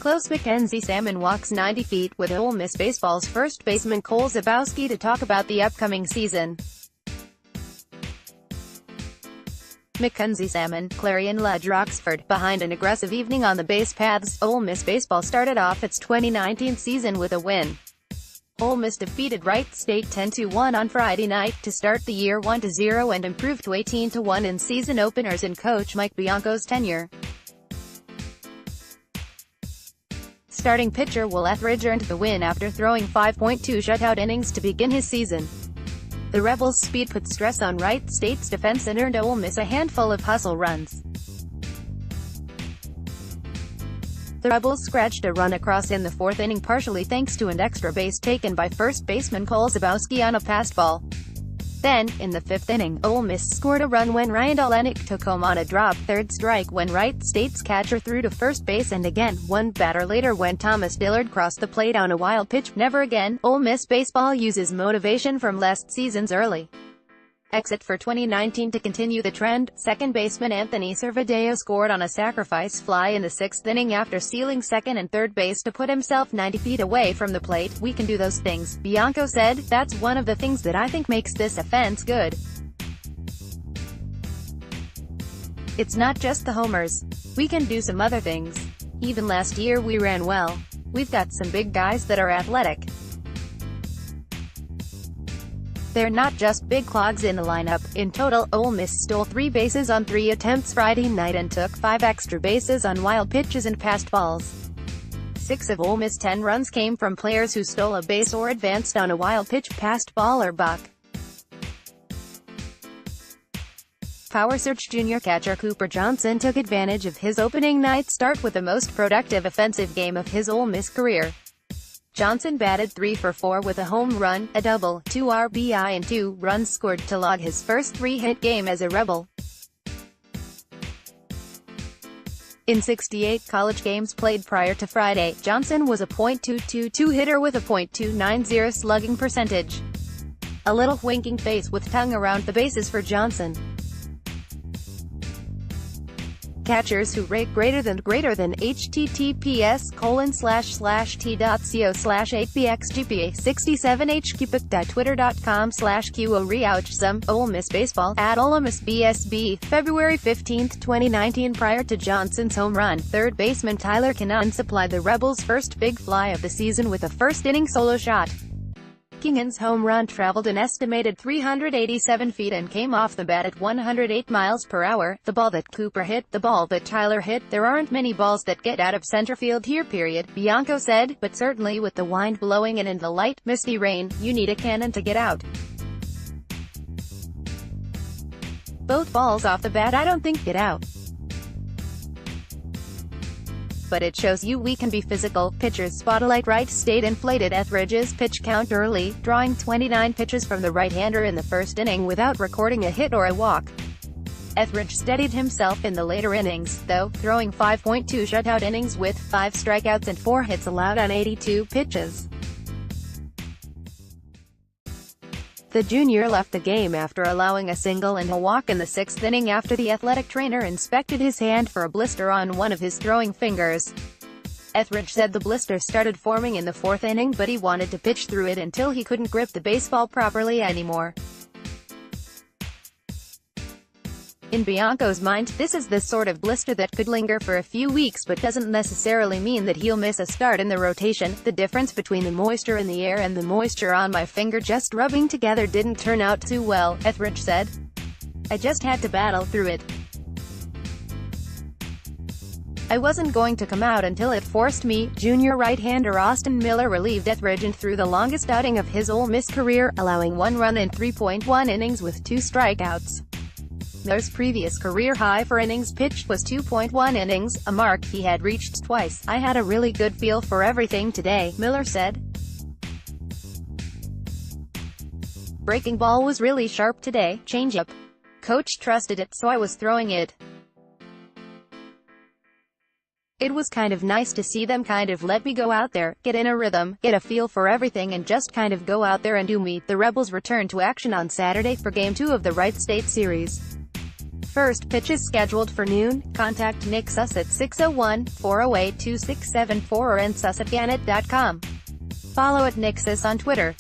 close. Mackenzie Salmon walks 90 feet with Ole Miss baseball's first baseman Cole Zabowski to talk about the upcoming season. Mackenzie Salmon, Clarion LedgerOXFORD. Behind an aggressive evening on the base paths, Ole Miss baseball started off its 2019 season with a win. Ole Miss defeated Wright State 10-1 on Friday night to start the year 1-0 and improved to 18-1 in season openers in coach Mike Bianco's tenure. Starting pitcher Will Ethridge earned the win after throwing 5.2 shutout innings to begin his season. The Rebels' speed put stress on Wright State's defense and earned Ole Miss a handful of hustle runs. The Rebels scratched a run across in the fourth inning partially thanks to an extra base taken by first baseman Cole Zabowski on a passed ball. Then, in the fifth inning, Ole Miss scored a run when Ryan took home on a drop third strike when Wright State's catcher threw to first base, and again, one batter later when Thomas Dillard crossed the plate on a wild pitch. Never again. Ole Miss baseball uses motivation from last season's early exit for 2019 to continue the trend. Second baseman Anthony Servideo scored on a sacrifice fly in the sixth inning after stealing second and third base to put himself 90 feet away from the plate. "We can do those things," Bianco said. "That's one of the things that I think makes this offense good. It's not just the homers. We can do some other things. Even last year we ran well. We've got some big guys that are athletic. They're not just big clogs in the lineup." In total, Ole Miss stole 3 bases on 3 attempts Friday night and took 5 extra bases on wild pitches and passed balls. 6 of Ole Miss' 10 runs came from players who stole a base or advanced on a wild pitch, passed ball or buck. Power Search junior catcher Cooper Johnson took advantage of his opening night start with the most productive offensive game of his Ole Miss career. Johnson batted 3 for 4 with a home run, a double, 2 RBI and 2 runs scored to log his first 3-hit game as a Rebel. In 68 college games played prior to Friday, Johnson was a .222 hitter with a .290 slugging percentage. A little winking face with tongue around the bases for Johnson. Catchers who rate greater than https://t.co/8bxgpa67hqpic.twitter.com/QOReouchsome. Ole Miss baseball @Ole Miss BSB, February 15, 2019. Prior to Johnson's home run, third baseman Tyler Kinnan supplied the Rebels' first big fly of the season with a first-inning solo shot. Kinnan's home run traveled an estimated 387 feet and came off the bat at 108 miles per hour. The ball that Cooper hit, the ball that Tyler hit, there aren't many balls that get out of center field here, period, Bianco said, but certainly with the wind blowing and in the light, misty rain, you need a cannon to get out. Both balls off the bat I don't think get out. But it shows you we can be physical. Pitchers spotlight Wright State inflated Ethridge's pitch count early, drawing 29 pitches from the right-hander in the first inning without recording a hit or a walk. Ethridge steadied himself in the later innings, though, throwing 5.2 shutout innings with 5 strikeouts and 4 hits allowed on 82 pitches. The junior left the game after allowing a single and a walk in the sixth inning after the athletic trainer inspected his hand for a blister on one of his throwing fingers. Ethridge said the blister started forming in the fourth inning, but he wanted to pitch through it until he couldn't grip the baseball properly anymore. In Bianco's mind, this is the sort of blister that could linger for a few weeks but doesn't necessarily mean that he'll miss a start in the rotation. The difference between the moisture in the air and the moisture on my finger just rubbing together didn't turn out too well, Ethridge said. I just had to battle through it. I wasn't going to come out until it forced me. Junior right-hander Austin Miller relieved Ethridge and threw the longest outing of his Ole Miss career, allowing 1 run in 3.1 innings with 2 strikeouts. Miller's previous career high for innings pitched was 2.1 innings, a mark he had reached twice. I had a really good feel for everything today, Miller said. Breaking ball was really sharp today, changeup. Coach trusted it, so I was throwing it. It was kind of nice to see them kind of let me go out there, get in a rhythm, get a feel for everything and just kind of go out there and do me. The Rebels returned to action on Saturday for Game 2 of the Wright State series. First pitch is scheduled for noon. Contact Nick Suss at 601-408-2674 or nsuss@gannett.com. Follow at Nick Suss on Twitter.